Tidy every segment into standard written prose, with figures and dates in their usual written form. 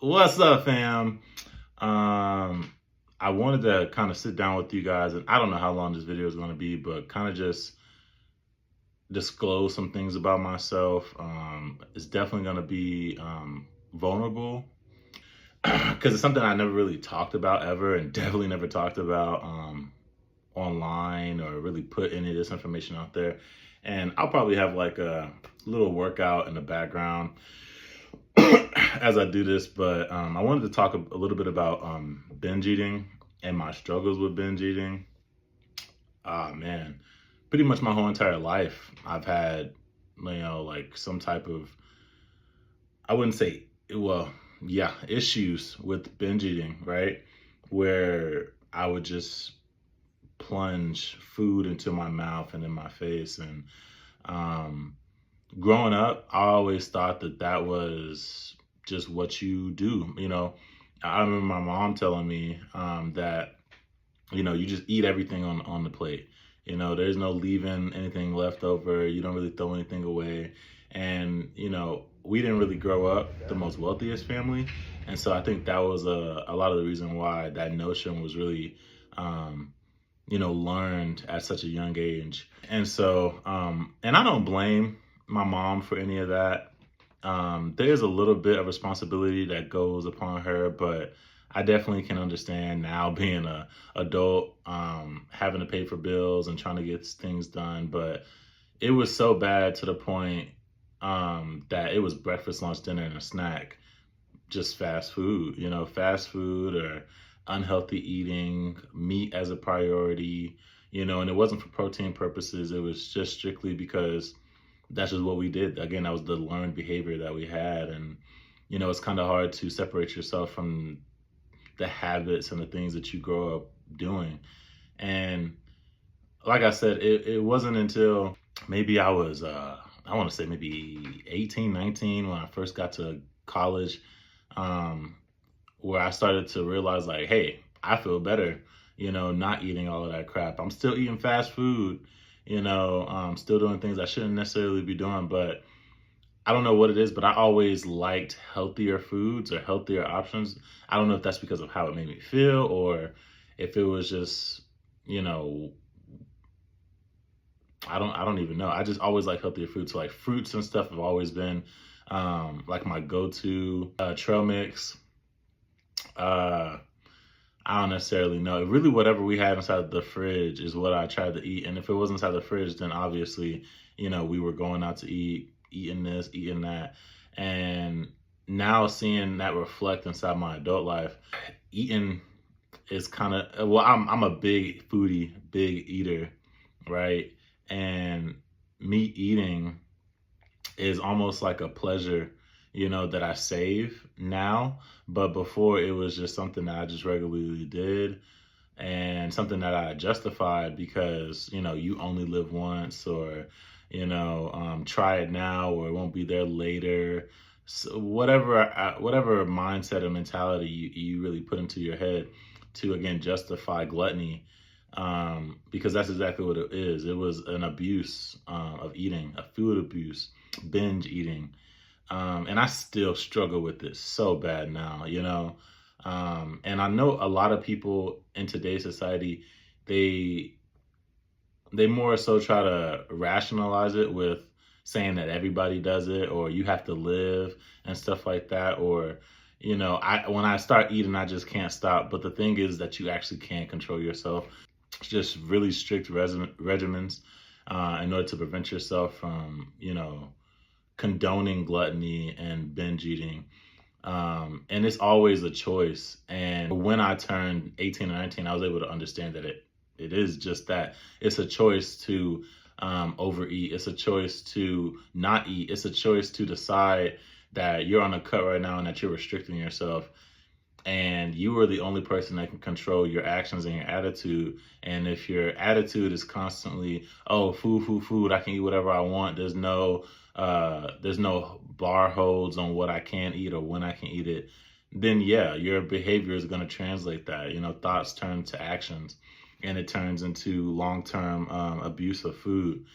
What's up, fam? Um, I wanted to kind of sit down with you guys, and I don't know how long this video is going to be, but kind of just disclose some things about myself. It's definitely going to be vulnerable because it's something I never really talked about ever, and definitely never talked about online or really put any of this information out there. And I'll probably have like a little workout in the background as I do this, but I wanted to talk a little bit about binge eating and my struggles with binge eating. Ah, man, pretty much my whole entire life, I've had, like some type of, I wouldn't say, well, yeah, issues with binge eating, right? Where I would just plunge food into my mouth and in my face. And um, growing up, I always thought that that was just what you do. I remember my mom telling me that you just eat everything on the plate. There's no leaving anything left over. You don't really throw anything away. And we didn't really grow up the most wealthiest family, and so I think that was a lot of the reason why that notion was really learned at such a young age. And so, and I don't blame my mom for any of that. There's a little bit of responsibility that goes upon her, but I definitely can understand now being a adult, having to pay for bills and trying to get things done. But it was so bad to the point that it was breakfast, lunch, dinner, and a snack, just fast food or unhealthy eating, meat as a priority, and it wasn't for protein purposes. It was just strictly because that's just what we did. Again, that was the learned behavior that we had. And, it's kind of hard to separate yourself from the habits and the things that you grow up doing. And like I said, it wasn't until maybe I was, I want to say maybe 18, 19 when I first got to college, um, where I started to realize like, hey, I feel better, not eating all of that crap. I'm still eating fast food, still doing things I shouldn't necessarily be doing, but I don't know what it is, but I always liked healthier foods or healthier options. I don't know if that's because of how it made me feel or if it was just, you know, I don't even know. I just always like healthier foods. So like fruits and stuff have always been like my go-to. Trail mix. Uh, I don't necessarily know. Really, whatever we had inside the fridge is what I tried to eat. And if it wasn't inside the fridge, then obviously, we were going out to eat, eating this, eating that. And now seeing that reflect inside my adult life, eating is kind of, well, I'm a big foodie, big eater, right? And me eating is almost like a pleasure, that I save now. But before it was just something that I just regularly did and something that I justified because, you only live once or, try it now or it won't be there later. So whatever mindset or mentality you really put into your head to, again, justify gluttony, because that's exactly what it is. It was an abuse of eating, a food abuse, binge eating. And I still struggle with this so bad now, and I know a lot of people in today's society, they more so try to rationalize it with saying that everybody does it or you have to live and stuff like that. Or, when I start eating, I just can't stop. But the thing is that you actually can't control yourself. It's just really strict regimens in order to prevent yourself from, condoning gluttony and binge eating. And it's always a choice. And when I turned 18 or 19, I was able to understand that it is just that. It's a choice to overeat. It's a choice to not eat. It's a choice to decide that you're on a cut right now and that you're restricting yourself. And you are the only person that can control your actions and your attitude. And if your attitude is constantly, oh, food, food, food, I can eat whatever I want. There's no bar holds on what I can eat or when I can eat it. Then yeah, your behavior is going to translate that. Thoughts turn to actions, and it turns into long-term abuse of food.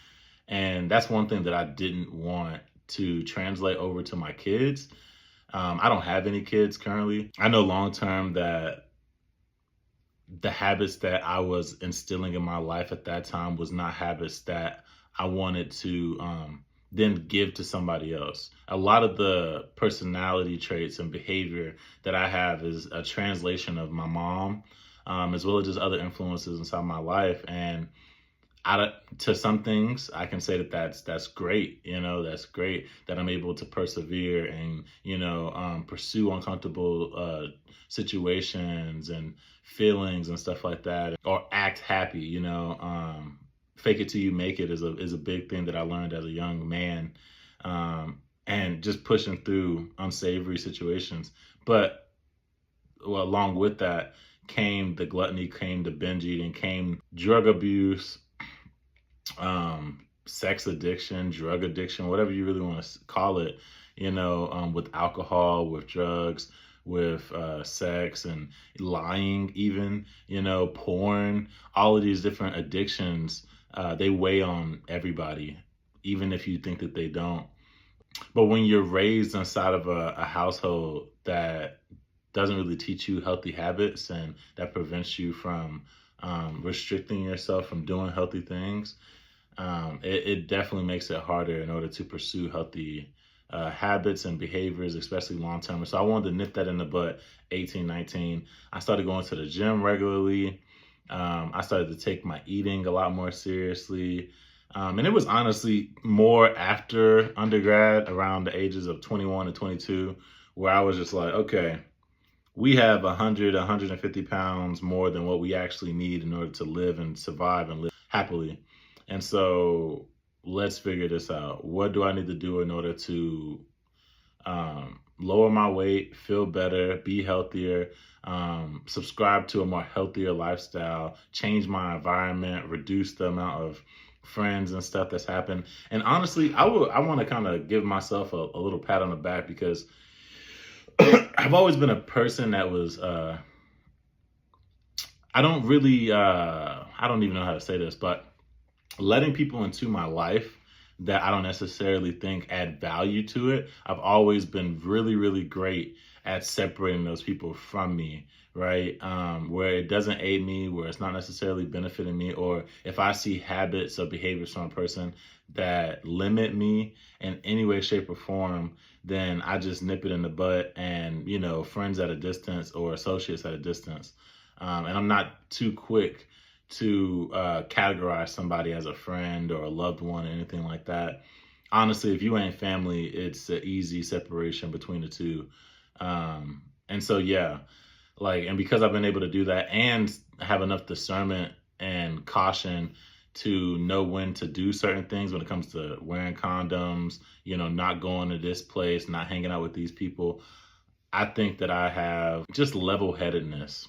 And that's one thing that I didn't want to translate over to my kids. I don't have any kids currently. I know long term that the habits that I was instilling in my life at that time was not habits that I wanted to then give to somebody else. A lot of the personality traits and behavior that I have is a translation of my mom, as well as just other influences inside my life. And to some things, I can say that that's great. That's great that I'm able to persevere and pursue uncomfortable situations and feelings and stuff like that, or act happy. Fake it till you make it is a big thing that I learned as a young man, and just pushing through unsavory situations. But along with that came the gluttony, came the binge eating, came drug abuse, sex addiction, drug addiction, whatever you really want to call it, with alcohol, with drugs, with sex and lying, even, porn, all of these different addictions, they weigh on everybody, even if you think that they don't. But when you're raised inside of a household that doesn't really teach you healthy habits and that prevents you from restricting yourself from doing healthy things, it definitely makes it harder in order to pursue healthy habits and behaviors, especially long term. So I wanted to nip that in the butt. 18, 19, I started going to the gym regularly. I started to take my eating a lot more seriously. And it was honestly more after undergrad, around the ages of 21 to 22, where I was just like, okay, we have 100, 150 pounds more than what we actually need in order to live and survive and live happily. And so let's figure this out. What do I need to do in order to lower my weight, feel better, be healthier, subscribe to a more healthier lifestyle, change my environment, reduce the amount of friends and stuff that's happened. And honestly, I want to kind of give myself a little pat on the back, because I've always been a person that was, I don't even know how to say this, but letting people into my life that I don't necessarily think add value to it, I've always been really, really great at separating those people from me, right? Where it doesn't aid me, where it's not necessarily benefiting me, or if I see habits or behaviors from a person that limit me in any way, shape, or form, then I just nip it in the butt and, friends at a distance or associates at a distance. And I'm not too quick to categorize somebody as a friend or a loved one or anything like that. Honestly, if you ain't family, it's an easy separation between the two. And so, yeah, and because I've been able to do that and have enough discernment and caution to know when to do certain things when it comes to wearing condoms, not going to this place, not hanging out with these people, I think that I have just level-headedness,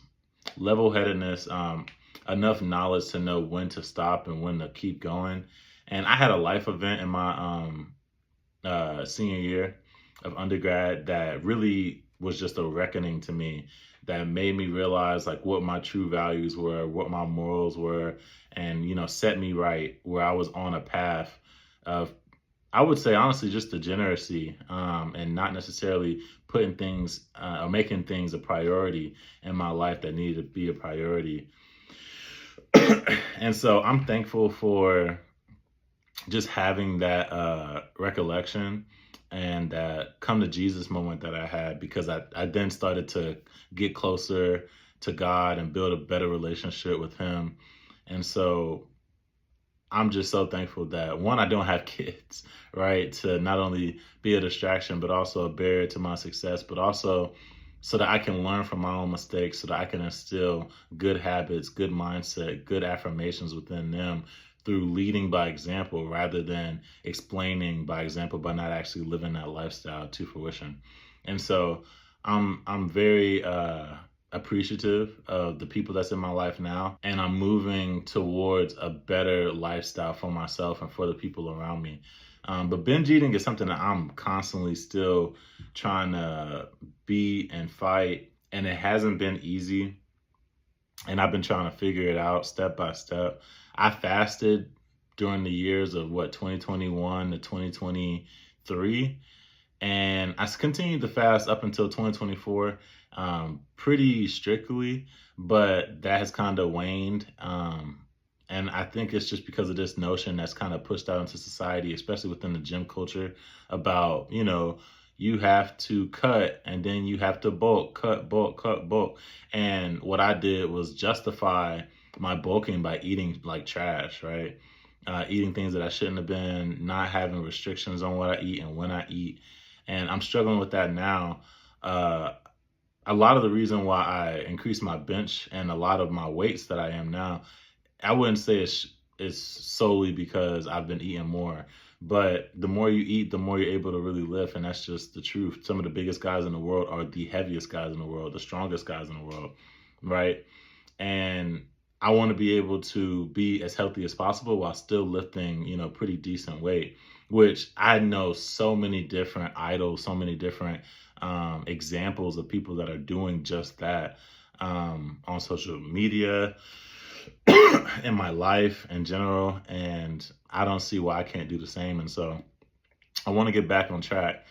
enough knowledge to know when to stop and when to keep going. And I had a life event in my senior year of undergrad that really was just a reckoning to me, that made me realize what my true values were, what my morals were, and set me right where I was on a path of, I would say honestly, just degeneracy, and not necessarily putting things or making things a priority in my life that needed to be a priority. And so I'm thankful for just having that recollection and that come to Jesus moment that I had, because I then started to get closer to God and build a better relationship with him. And so I'm just so thankful that, one, I don't have kids, right? To not only be a distraction, but also a barrier to my success, but also so that I can learn from my own mistakes, so that I can instill good habits, good mindset, good affirmations within them through leading by example rather than explaining by example, by not actually living that lifestyle to fruition. And so I'm very appreciative of the people that's in my life now, and I'm moving towards a better lifestyle for myself and for the people around me. But binge eating is something that I'm constantly still trying to beat and fight, and it hasn't been easy. And I've been trying to figure it out step by step. I fasted during the years of 2021 to 2023. And I continued to fast up until 2024, pretty strictly, but that has kind of waned. And I think it's just because of this notion that's kind of pushed out into society, especially within the gym culture, about, you have to cut and then you have to bulk, cut, bulk, cut, bulk. And what I did was justify my bulking by eating like trash, right? Eating things that I shouldn't have been, not having restrictions on what I eat and when I eat. And I'm struggling with that now. Uh, a lot of the reason why I increased my bench and a lot of my weights that I am now, I wouldn't say it's solely because I've been eating more. But the more you eat, the more you're able to really lift. And that's just the truth. Some of the biggest guys in the world are the heaviest guys in the world, the strongest guys in the world, right? And I want to be able to be as healthy as possible while still lifting, pretty decent weight, which I know so many different idols, so many different examples of people that are doing just that on social media, in my life in general. And I don't see why I can't do the same. And so I want to get back on track.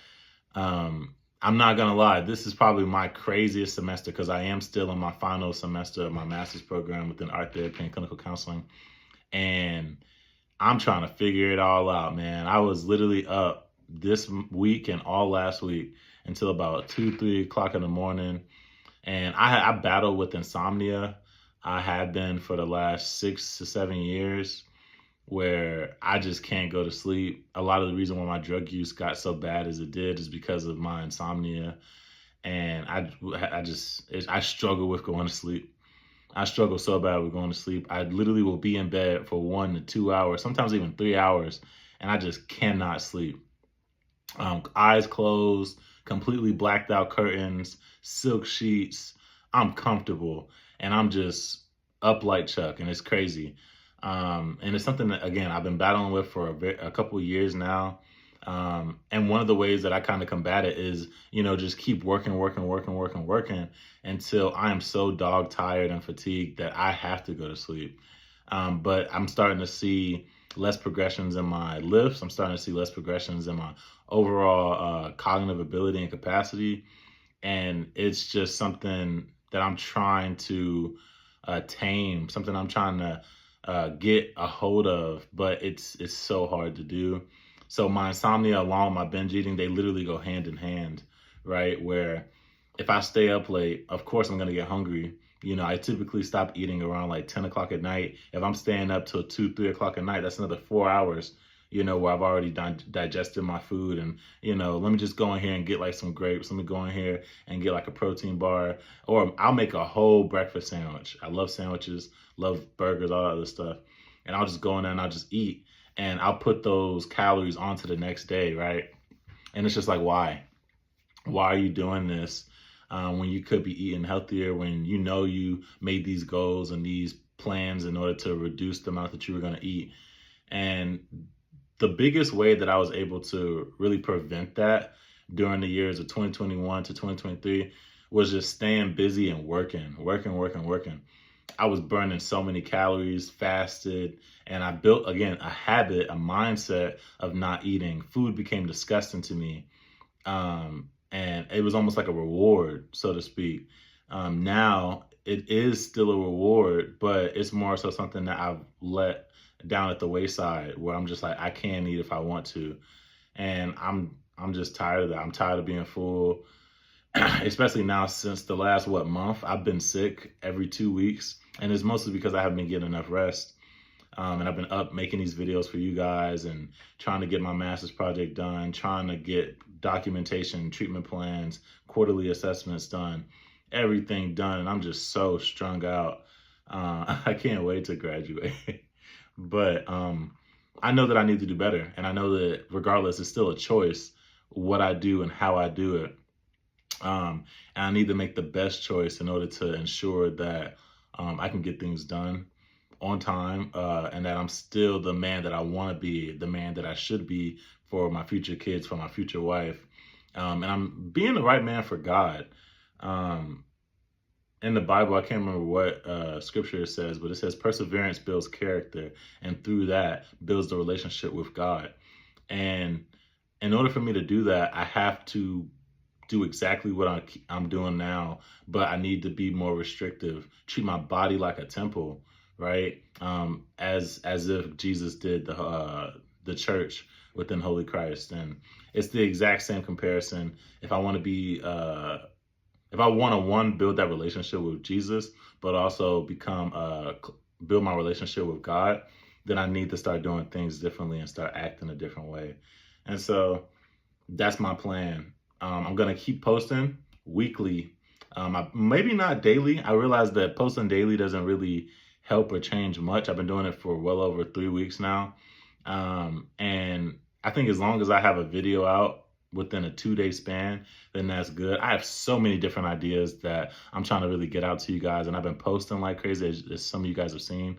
I'm not going to lie, this is probably my craziest semester because I am still in my final semester of my master's program within art therapy and clinical counseling. And I'm trying to figure it all out, man. I was literally up this week and all last week until about 2, 3 o'clock in the morning. And I battle with insomnia. I have been for the last 6 to 7 years, where I just can't go to sleep. A lot of the reason why my drug use got so bad as it did is because of my insomnia. And I struggle with going to sleep. I struggle so bad with going to sleep. I literally will be in bed for 1 to 2 hours, sometimes even 3 hours, and I just cannot sleep. Eyes closed, completely blacked out curtains, silk sheets. I'm comfortable, and I'm just up like Chuck, and it's crazy. And it's something that, again, I've been battling with for a couple of years now. And one of the ways that I kind of combat it is, just keep working until I am so dog tired and fatigued that I have to go to sleep. But I'm starting to see less progressions in my lifts. I'm starting to see less progressions in my overall cognitive ability and capacity. And it's just something that I'm trying to tame, something I'm trying to get a hold of, but it's so hard to do. So my insomnia along with my binge eating, they literally go hand in hand, right? Where if I stay up late, of course I'm gonna get hungry. I typically stop eating around like 10 o'clock at night. If I'm staying up till 2, 3 o'clock at night, that's another 4 hours, where I've already digested my food. And, let me just go in here and get like some grapes. Let me go in here and get like a protein bar, or I'll make a whole breakfast sandwich. I love sandwiches, love burgers, all that other stuff. And I'll just go in there and I'll just eat. And I'll put those calories onto the next day, right? And it's just like, why? Why are you doing this when you could be eating healthier, when you made these goals and these plans in order to reduce the amount that you were going to eat? And the biggest way that I was able to really prevent that during the years of 2021 to 2023 was just staying busy and working. I was burning so many calories, fasted, and I built, again, a habit, a mindset of not eating. Food became disgusting to me. And it was almost like a reward, so to speak. Now it is still a reward, but it's more so something that I've let down at the wayside, where I'm just like, I can eat if I want to. And I'm just tired of that. I'm tired of being full, especially now since the last, month, I've been sick every 2 weeks. And it's mostly because I haven't been getting enough rest. And I've been up making these videos for you guys and trying to get my master's project done, trying to get documentation, treatment plans, quarterly assessments done, everything done. And I'm just so strung out. I can't wait to graduate. But I know that I need to do better. And I know that regardless, it's still a choice what I do and how I do it. And I need to make the best choice in order to ensure that I can get things done on time, and that I'm still the man that I want to be, the man that I should be for my future kids, for my future wife. And I'm being the right man for God. In the Bible, I can't remember what scripture it says, but it says perseverance builds character, and through that builds the relationship with God. And in order for me to do that, I have to do exactly what I'm doing now, but I need to be more restrictive, treat my body like a temple, right? As if Jesus did the church within Holy Christ. And it's the exact same comparison. If I want to be, if I want to, one, build that relationship with Jesus, but also build my relationship with God, then I need to start doing things differently and start acting a different way. And so that's my plan. I'm gonna keep posting weekly. Maybe not daily. I realize that posting daily doesn't really help or change much. I've been doing it for well over 3 weeks now. And I think as long as I have a video out within a 2-day span, then that's good. I have so many different ideas that I'm trying to really get out to you guys, and I've been posting like crazy, as some of you guys have seen.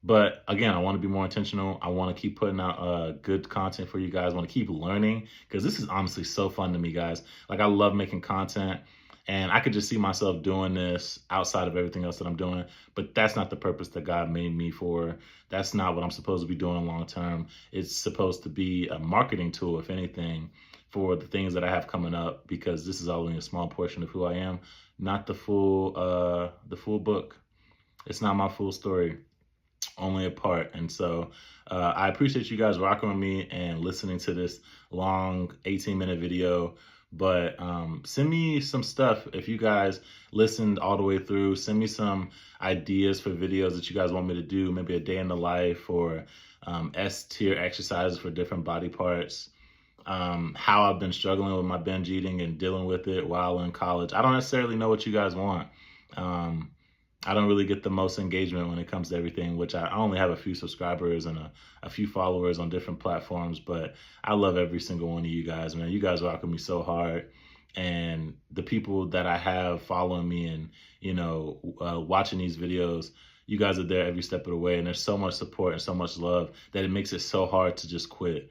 But again, I want to be more intentional. I want to keep putting out good content for you guys. I want to keep learning, because this is honestly so fun to me, guys. Like, I love making content, and I could just see myself doing this outside of everything else that I'm doing. But that's not the purpose that God made me for. That's not what I'm supposed to be doing long term. It's supposed to be a marketing tool, if anything, for the things that I have coming up, because this is only a small portion of who I am, not the full book. It's not my full story, only a part. And so I appreciate you guys rocking with me and listening to this long 18-minute video. But send me some stuff if you guys listened all the way through. Send me some ideas for videos that you guys want me to do, maybe a day in the life, or S-tier exercises for different body parts. How I've been struggling with my binge eating and dealing with it while in college. I don't necessarily know what you guys want. I don't really get the most engagement when it comes to everything, which I only have a few subscribers and a few followers on different platforms, but I love every single one of you guys, man. You guys rock with me so hard. And the people that I have following me and, watching these videos, you guys are there every step of the way. And there's so much support and so much love that it makes it so hard to just quit.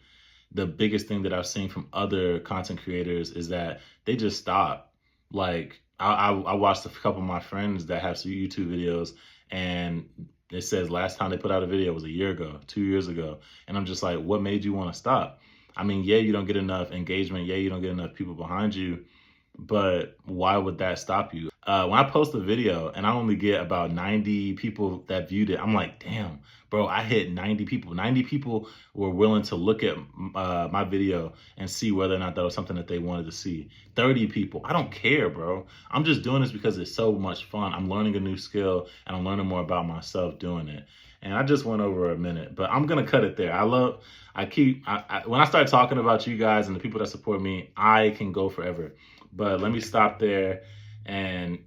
The biggest thing that I've seen from other content creators is that they just stop. Like, I watched a couple of my friends that have some YouTube videos, and it says last time they put out a video was a year ago, 2 years ago. And I'm just like, what made you want to stop? I mean, yeah, you don't get enough engagement. Yeah, you don't get enough people behind you. But why would that stop you? When I post a video and I only get about 90 people that viewed it, I'm like, damn, bro, I hit 90 people. 90 people were willing to look at my video and see whether or not that was something that they wanted to see. 30 people, I don't care, bro. I'm just doing this because it's so much fun. I'm learning a new skill, and I'm learning more about myself doing it. And I just went over a minute, but I'm going to cut it there. When I start talking about you guys and the people that support me, I can go forever. But let me stop there, and,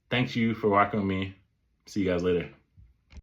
thank you for rocking with me. See you guys later.